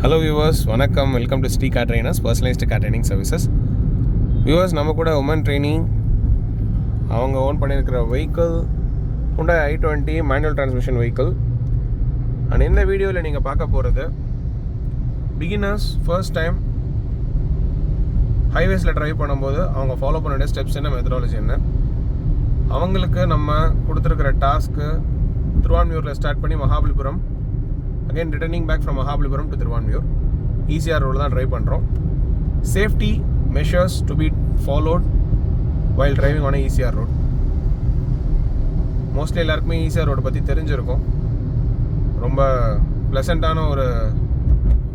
Hello viewers, வணக்கம். Welcome to Sri car trainers personalised car training services. Viewers, நம்ம கூட woman training அவங்க own பண்ணியிருக்கிற vehicle Hyundai i20 manual transmission vehicle. And இந்த வீடியோவில் நீங்கள் பார்க்க போகிறது பிகினர்ஸ் ஃபர்ஸ்ட் டைம் ஹைவேஸில் ட்ரைவ் பண்ணும்போது அவங்க ஃபாலோ பண்ண வேண்டிய ஸ்டெப்ஸ் என்ன, மெத்தடாலஜி என்ன, அவங்களுக்கு நம்ம கொடுத்துருக்கிற டாஸ்க்கு திருவான்மியூரில் ஸ்டார்ட் பண்ணி Mahabalipuram, again returning back from Mahabalipuram to Thiruvanmiyur, ECR road தான் ட்ரைவ் பண்ணுறோம். Safety measures to be followed while driving on ECR road. Mostly எல்லாருக்குமே ஈசிஆர் ரோடு பற்றி தெரிஞ்சிருக்கும். ரொம்ப ப்ளசண்ட்டான ஒரு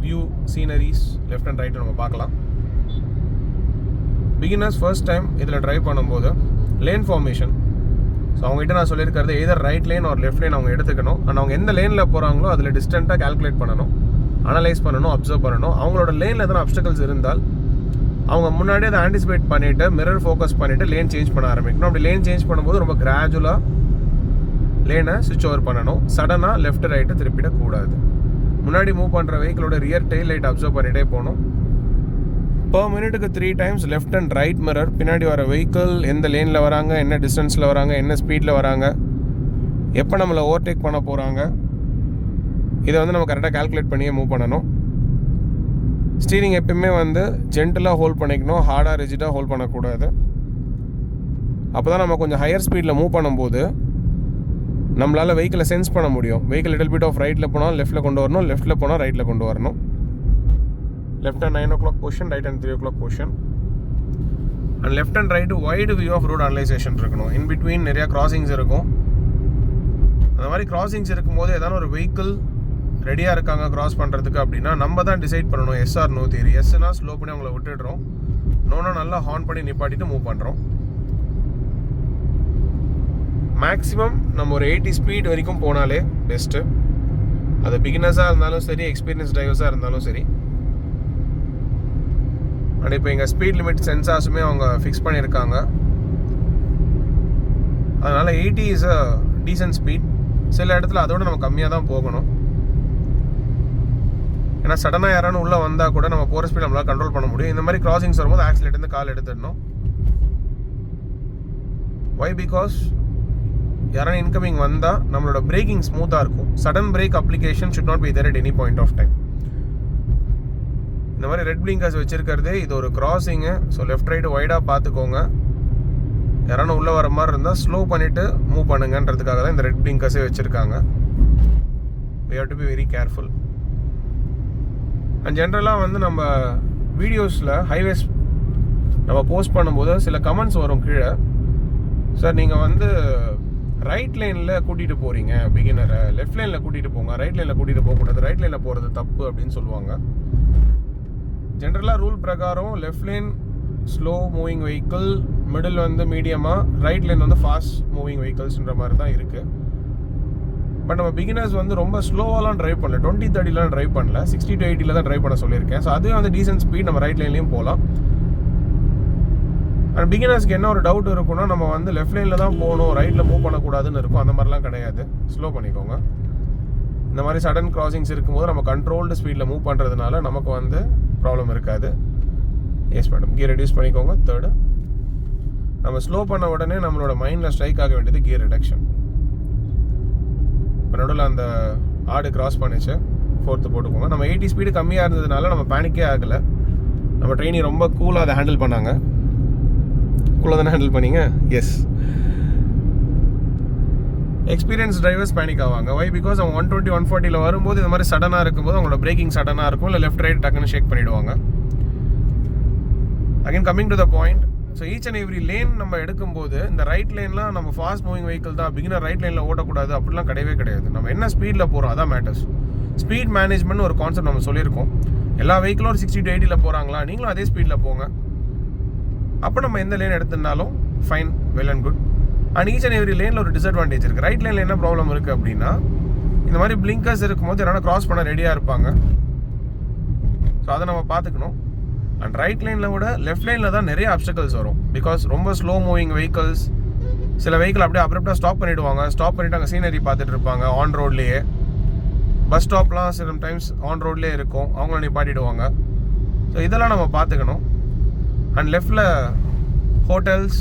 view, sceneries left and right நம்ம பார்க்கலாம். பிகினர்ஸ் ஃபர்ஸ்ட் டைம் இதில் ட்ரைவ் பண்ணும்போது லேன் ஃபார்மேஷன், ஸோ அவங்ககிட்ட நான் சொல்லியிருக்கிறது either right lane or left lane அவங்க எடுத்துக்கணும். அண்ட் அவங்க எந்த லேனில் போகிறாங்களோ அதில் டிஸ்டன்ட்டாக கால்குலேட் பண்ணணும், அனலைஸ் பண்ணணும், அப்சர்வ் பண்ணணும். அவங்களோட லேனில் எதனா அப்டக்கிள்ஸ் இருந்தால் அவங்க முன்னாடியே அதை ஆன்டிசிபேட் பண்ணிவிட்டு மிரர் ஃபோக்கஸ் பண்ணிவிட்டு லேன் சேஞ்ச் பண்ண ஆரம்பிக்கணும். அப்படி லேன் சேஞ்ச் பண்ணும்போது ரொம்ப கிராஜுவலாக லேனை ஸ்விட்ச் ஓவர் பண்ணணும். சடனாக லெஃப்ட் ரைட்டு திருப்பிடக்கூடாது. முன்னாடி மூவ் பண்ணுற வெஹிக்கிளோட ரியர் டெயில் லைட் அப்சர்வ் பண்ணிகிட்டே போகணும். பர் மினிட்டுக்கு 3 times left and right mirror, பின்னாடி வர வெஹிக்கிள் எந்த லேனில் வராங்க, என்ன டிஸ்டன்ஸில் வராங்க, என்ன ஸ்பீடில் வராங்க, எப்போ நம்மளை ஓவர்டேக் பண்ண போகிறாங்க, இதை நம்ம கரெக்டாக கால்குலேட் பண்ணியே மூவ் பண்ணணும். ஸ்டீரிங் எப்பயுமே ஜென்டலாக ஹோல்ட் பண்ணிக்கணும், ஹார்டாக ரிஜிடாக ஹோல்ட் பண்ணக்கூடாது. அப்போ தான் நம்ம கொஞ்சம் ஹையர் ஸ்பீடில் மூவ் பண்ணும்போது நம்மளால் வெஹிக்கிளை சென்ஸ் பண்ண முடியும். வெஹிக்கிள் லிட்டில் பிட் ஆஃப் ரைட்டில் போனால் லெஃப்ட்டில் கொண்டு வரணும், லெஃப்ட்டில் போனால் ரைட்டில் கொண்டு வரணும். Left and 9 o'clock position, right and 3 o'clock position. And left and right wide view of road analysation இருக்கணும். இன் பிட்வீன் நிறையா கிராசிங்ஸ் இருக்கும். அந்த மாதிரி கிராசிங்ஸ் இருக்கும்போது ஏதாவது ஒரு வெஹிக்கிள் ரெடியாக இருக்காங்க கிராஸ் பண்ணுறதுக்கு அப்படின்னா நம்ம தான் டிசைட் பண்ணணும் எஸ் ஆர் நோ தியரி. எஸ்னா ஸ்லோ பண்ணி அவங்கள விட்டுடுறோம், நோனா நல்லா ஹார்ன் பண்ணி நிப்பாட்டிட்டு மூவ் பண்ணுறோம். மேக்ஸிமம் நம்ம ஒரு 80 ஸ்பீட் வரைக்கும் போனாலே பெஸ்ட்டு. அது பிகினர்ஸாக இருந்தாலும் சரி, எக்ஸ்பீரியன்ஸ் டிரைவர்ஸாக இருந்தாலும் சரி. அண்ட் இப்போ எங்கள் ஸ்பீட் லிமிட் சென்சார்ஸுமே அவங்க ஃபிக்ஸ் பண்ணியிருக்காங்க. அதனால் 80 இஸ் அ டீசன்ட் ஸ்பீட். சில இடத்துல அதோட நம்ம கம்மியாக தான் போகணும். ஏன்னா சடனாக யாரானு உள்ளே வந்தால் கூட நம்ம போகிற ஸ்பீட் நம்மளால் கண்ட்ரோல் பண்ண முடியும். இந்த மாதிரி கிராசிங்ஸ் வரும்போது ஆக்சிலேட்டர்ந்து கால் எடுத்துடணும். ஒய்? பிகாஸ் யாரான இன்கமிங் வந்தால் நம்மளோட பிரேக்கிங் ஸ்மூத்தாக இருக்கும். Sudden brake application should not be there at any point of time. இந்த மாதிரி ரெட் பிளிங்கர்ஸ் வச்சுருக்கிறதே இது ஒரு கிராசிங்கு. ஸோ லெஃப்ட் ரைட்டு வைடாக பார்த்துக்கோங்க. யாரான உள்ளே வர மாதிரி இருந்தால் ஸ்லோ பண்ணிவிட்டு மூவ் பண்ணுங்கன்றதுக்காக தான் இந்த ரெட் பிளிங்கர்ஸே வச்சுருக்காங்க. we have to be very careful. And ஜென்ரலாக நம்ம வீடியோஸில் ஹைவேஸ் நம்ம போஸ்ட் பண்ணும்போது சில கமெண்ட்ஸ் வரும் கீழே, சார் நீங்கள் ரைட் லைனில் கூட்டிகிட்டு போகிறீங்க பிகினரை, லெஃப்ட் லைனில் கூட்டிகிட்டு போங்க, ரைட் லைனில் கூட்டிகிட்டு போகக்கூடாது, ரைட் லைனில் போகிறது தப்பு அப்படின்னு சொல்லுவாங்க. ஜென்ரலாக ரூல் பிரகாரம் left line slow moving vehicle, middle மீடியமாக, ரைட் லைன் ஃபாஸ்ட் மூவிங் வெஹிக்கிள்ஸ்ன்ற மாதிரி தான் இருக்குது. பட் நம்ம பிகினர்ஸ் ரொம்ப ஸ்லோவாலாம் ட்ரைவ் பண்ணல, 20-30லாம் ட்ரைவ் பண்ணல, 60 to 80 தான் ட்ரைவ் பண்ண சொல்லியிருக்கேன். ஸோ அதுவே டீசன்ட் ஸ்பீட், நம்ம ரைட் லைன்லேயும் போகலாம். அண்ட் பிகினர்ஸ்க்கு என்ன ஒரு டவுட் இருக்குன்னா, நம்ம லெஃப்ட் லைனில் தான் போகணும், ரைட்டில் மூவ் பண்ணக்கூடாதுன்னு இருக்கும். அந்த மாதிரிலாம் கிடையாது. ஸ்லோ பண்ணிக்கோங்க. இந்த மாதிரி சடன் கிராசிங்ஸ் இருக்கும்போது நம்ம கண்ட்ரோல்டு ஸ்பீடில் மூவ் பண்ணுறதுனால நமக்கு ப்ராப்ளம் இருக்காது. எஸ் மேடம், கியர் ரெடியூஸ் பண்ணிக்கோங்க. தேர்டு, நம்ம ஸ்லோ பண்ண உடனே நம்மளோட மைண்டில் ஸ்ட்ரைக் ஆக வேண்டியது கியர் ரிடக்ஷன். இப்போ நடுவில் அந்த ஆடு கிராஸ் பண்ணிச்சு, 4th போட்டுக்கோங்க. நம்ம 80 ஸ்பீடு கம்மியாக இருந்ததுனால நம்ம பேனிக்கே ஆகலை. நம்ம ட்ரெயினி ரொம்ப கூலாக அதை ஹேண்டில் பண்ணாங்க. கூலாக தானே ஹேண்டில் பண்ணிங்க? எஸ். எக்ஸ்பீரியன்ஸ் டிரைவர்ஸ் பேனிக் ஆவாங்க. வை? பிகாஸ் அவங்க 120, 140 வரும்போது இந்த மாதிரி சடனாக இருக்கும்போது அவங்களோட பிரேக்கிங் சடனாக இருக்கும், இல்லை லெஃப்ட் ரைட் டக்குன்னு ஷேக் பண்ணிவிடுவாங்க. Again coming to the point, so each and every lane நம்ம எடுக்கும்போது இந்த ரைட் லைன்லாம் நம்ம ஃபாஸ்ட் மூவிங் வெஹிக்கிள் தான், பிகினர் ரைட் லைனில் ஓட்டக்கூடாது அப்படிலாம் கிடையவே கிடையாது. நம்ம என்ன ஸ்பீடில் போகிறோம் அதான் மேட்டர்ஸ். ஸ்பீட் மேனேஜ்மெண்ட் ஒரு கான்செப்ட் நம்ம சொல்லியிருக்கோம். எல்லா வெஹிக்கிளும் ஒரு 60 to 80 போகிறாங்களா, நீங்களும் அதே ஸ்பீடில் போங்க. அப்போ நம்ம எந்த லேன் எடுத்துருந்தாலும் fine, well and good. And each and every லேனில் ஒரு டிஸ்அட்வான்டேஜ் இருக்குது. ரைட் லைனில் என்ன ப்ராப்ளம் இருக்குது அப்படின்னா, இந்த மாதிரி பிளிங்கர்ஸ் இருக்கும்போது யாராவது கிராஸ் பண்ண ரெடியாக இருப்பாங்க. ஸோ அதை நம்ம பார்த்துக்கணும். அண்ட் ரைட் லைனில் விட லெஃப்ட் லைனில் தான் நிறைய அப்டக்கிள்ஸ் வரும். பிகாஸ் ரொம்ப ஸ்லோ மூவிங் வெஹிக்கிள்ஸ், சில வெஹிக்கிள் அப்படியே அப்ரப்டாக ஸ்டாப் பண்ணிவிடுவாங்க. ஸ்டாப் பண்ணிவிட்டு அங்கே சீனரி பார்த்துட்டு இருப்பாங்க ஆன் ரோட்லேயே. பஸ் ஸ்டாப்லாம் சில டைம்ஸ் ஆன் ரோட்லேயே இருக்கும், அவங்கள நிப்பாட்டிடுவாங்க. ஸோ இதெல்லாம் நம்ம பார்த்துக்கணும். அண்ட் லெஃப்டில் ஹோட்டல்ஸ்,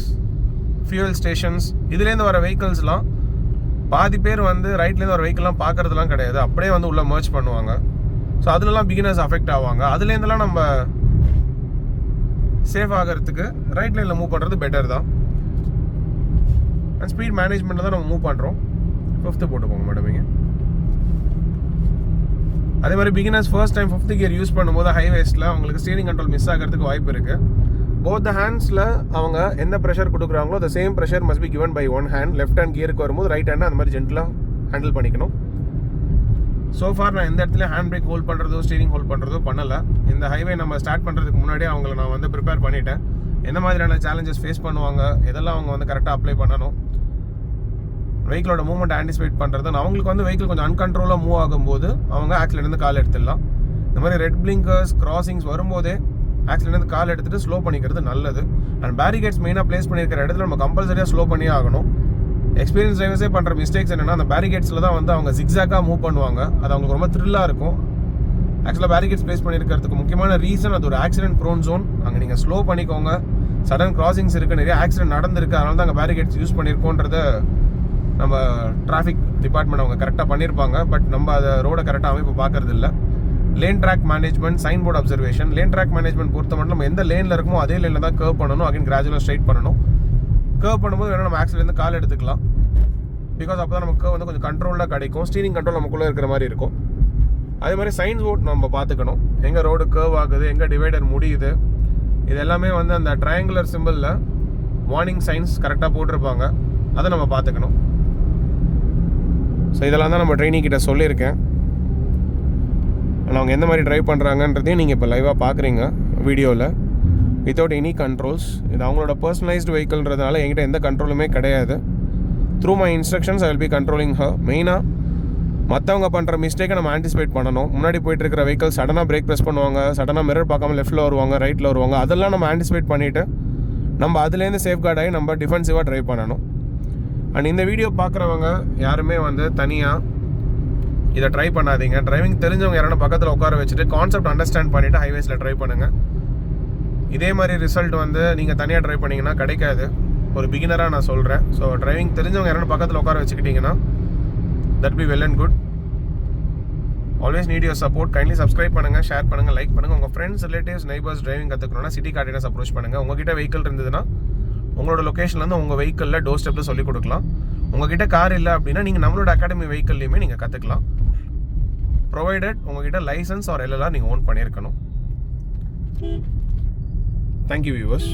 ஃபியூவல் ஸ்டேஷன்ஸ், இதுலேருந்து வர வெஹிக்கிள்ஸ்லாம் பாதி பேர் வந்து ரைட்லேருந்து வர வெஹிக்கிள்லாம் பார்க்குறதுலாம் கிடையாது, அப்படியே வந்து உள்ளே மர்ச் பண்ணுவாங்க. ஸோ அதுலலாம் பிகினர்ஸ் அஃபெக்ட் ஆவாங்க. அதுலேருந்துலாம் நம்ம சேஃப் ஆகிறதுக்கு ரைட் லைனில் மூவ் பண்ணுறது பெட்டர் தான். அண்ட் ஸ்பீட் மேனேஜ்மெண்ட்டில் தான் நம்ம மூவ் பண்ணுறோம். 5th போட்டுக்கோங்க மேடம். இங்கே அதே மாதிரி beginners first time 5th gear use பண்ணும்போது ஹைவேஸில் அவங்களுக்கு ஸ்டீரிங் கண்ட்ரோல் மிஸ் ஆகிறதுக்கு வாய்ப்பு இருக்குது. போத் த ஹேண்ட்ஸில் அவங்க எந்த ப்ரெஷர் கொடுக்குறாங்களோ the same pressure must be given by one hand. Left hand கியருக்கு வரும்போது ரைட் ஹேண்டை அந்த மாதிரி ஜென்டலாக ஹேண்டில் பண்ணிக்கணும். ஸோ ஃபார் நான் எந்த இடத்துல ஹேண்ட் பிரேக் ஹோல்ட் பண்ணுறதோ ஸ்டீரிங் ஹோல்ட் பண்ணுறதோ பண்ணலை. இந்த ஹைவே நம்ம ஸ்டார்ட் பண்ணுறதுக்கு முன்னாடியே அவங்கள நான் வந்து ப்ரிப்பேர் பண்ணிட்டேன். எந்த மாதிரியான சேலஞ்சஸ் ஃபேஸ் பண்ணுவாங்க, எதெல்லாம் அவங்க வந்து கரெக்டாக அப்ளை பண்ணணும், வெஹிக்கிளோட மூவ்மெண்ட் ஆன்டிசிபேட் பண்ணுறது. அவங்களுக்கு வந்து வெஹிக்கிள் கொஞ்சம் அன்கண்ட்ரோலாக மூவ் ஆகும்போது அவங்க ஆக்சிலேருந்து கால் எடுத்துடலாம். இந்த மாதிரி ரெட் பிளிங்கர்ஸ், கிராசிங்ஸ் வரும்போதே ஆக்சிலேருந்து கால் எடுத்துகிட்டு ஸ்லோ பண்ணிக்கிறது நல்லது. அண்ட் பேரிகேட்ஸ் மெயினாக பிளேஸ் பண்ணியிருக்கிற இடத்துல நம்ம கம்பல்சரியாக ஸ்லோ பண்ணியே ஆகணும். எக்ஸ்பீரியன்ஸ் டிரைவர்ஸே பண்ணுற மிஸ்டேக்ஸ் என்னென்னா, அந்த பேரிகேட்ஸில் தான் வந்து அவங்க ஜிக்ஸாக்காக மூவ் பண்ணுவாங்க. அது அவங்களுக்கு ரொம்ப த்ரில்லாக இருக்கும். ஆக்சுவலாக பேரிகேட்ஸ் பிளேஸ் பண்ணியிருக்கிறதுக்கு முக்கியமான ரீசன் அது ஒரு ஆக்சிடென்ட் ப்ரோன் ஜோன். அங்கே நீங்கள் ஸ்லோ பண்ணிக்கோங்க. சடன் கிராசிங்ஸ் இருக்குது, நிறைய ஆக்சிடென்ட் நடந்திருக்கு, அதனால தான் அங்கே பேரிகேட்ஸ் யூஸ் பண்ணியிருக்கோன்றத நம்ம டிராஃபிக் டிபார்ட்மெண்ட் அவங்க கரெக்டாக பண்ணியிருப்பாங்க. பட் நம்ம அதை ரோடை கரெக்டாக அமைப்பு பார்க்கறது இல்லை. Lane track management, sign board observation. Lane track management பொறுத்த மட்டும் நம்ம எந்த லேனில் இருக்குமோ அதே லேனில் தான் கர்வ் பண்ணணும். அகைன் கிராஜுவலாக ஸ்ட்ரைட் பண்ணணும். கர்வ் பண்ணும்போது வேணால் நம்ம ஆக்சிலேருந்து கால் எடுத்துக்கலாம். பிகாஸ் அப்போ தான் நமக்கு கர்வ் வந்து கொஞ்சம் கண்ட்ரோலாக கிடைக்கும். ஸ்டீரிங் கண்ட்ரோல் நமக்குள்ளே இருக்கிற மாதிரி இருக்கும். அதே மாதிரி சைன்ஸ் போர்ட் நம்ம பார்த்துக்கணும். எங்கே ரோடு கர்வ் ஆகுது, எங்கே டிவைடர் முடியுது, இது எல்லாமே வந்து அந்த ட்ரையாங்குலர் சிம்பிளில் வார்னிங் சைன்ஸ் கரெக்டாக போட்டிருப்பாங்க. அதை நம்ம பார்த்துக்கணும். ஸோ இதெல்லாம் தான் நம்ம ட்ரைனிங் கிட்ட சொல்லியிருக்கேன். அவங்க எந்த மாதிரி ட்ரைவ் பண்ணுறாங்கன்றதையும் நீங்கள் இப்போ லைவாக பார்க்குறீங்க வீடியோவில். Without any controls. இது அவங்களோட பர்சனலைஸ்டு வெஹிக்கிள்ன்றதுனால என்கிட்ட எந்த கண்ட்ரோலுமே கிடையாது. Through my instructions I will be controlling her. மெயினாக மற்றவங்க பண்ணுற மிஸ்டேக்கை நம்ம ஆன்டிசிபேட் பண்ணணும். முன்னாடி போயிட்டு இருக்கிற வெஹிக்கிள் சடனாக பிரேக் ப்ரெஸ் பண்ணுவாங்க, சடனாக மிரர் பார்க்காம லெஃப்ட்டில் வருவாங்க, ரைட்டில் வருவாங்க. அதெல்லாம் நம்ம ஆன்டிசிபேட் பண்ணிவிட்டு நம்ம அதுலேருந்து சேஃப்கார்ட் ஆகி நம்ம டிஃபென்சிவாக ட்ரைவ் பண்ணணும். அண்ட் இந்த வீடியோ பார்க்குறவங்க யாருமே வந்து தனியாக இதை ட்ரை பண்ணாதீங்க. டிரைவிங் தெரிஞ்சவங்க யாரான பக்கத்தில் உட்கார வச்சுட்டு கான்செப்ட் அண்டர்ஸ்டாண்ட் பண்ணிவிட்டு ஹைவேஸில் ட்ரை பண்ணுங்கள். இதே மாதிரி ரிசல்ட் வந்து நீங்கள் தனியாக ட்ரை பண்ணிங்கன்னா கிடைக்காது. ஒரு பிகினராக நான் சொல்கிறேன். ஸோ டிரைவிங் தெரிஞ்சவங்க யாரான பக்கத்தில் உட்கார வச்சுக்கிட்டிங்கன்னா that be well and good. Always need your support. Kindly subscribe பண்ணுங்கள், ஷேர் பண்ணுங்கள், லைக் பண்ணுங்கள். உங்கள் ஃப்ரெண்ட்ஸ், ரிலேட்டிவ்ஸ், நெய்பர்ஸ் டிரைவிங் கற்றுக்கணும்னா சிட்டி கார்டினர்ஸ் அப்ரோச் பண்ணுங்கள். உங்ககிட்ட வெஹிக்கிள் இருந்ததுன்னா உங்களோட லொக்கேஷன்லேருந்து உங்கள் வெஹிக்கிளில் டோர் ஸ்டெப்பில் சொல்லிக் கொடுக்கலாம். உங்ககிட்ட கார் இல்லை அப்படின்னா நீங்கள் நம்மளோட அகாடமி வெஹிக்கிள்லையுமே நீங்கள் கற்றுக்கலாம். ப்ரொவைடட் உங்ககிட்ட லைசன்ஸ் ஆர் எல்எல்ஆர் நீங்கள் ஓன் பண்ணியிருக்கணும். Thank you viewers.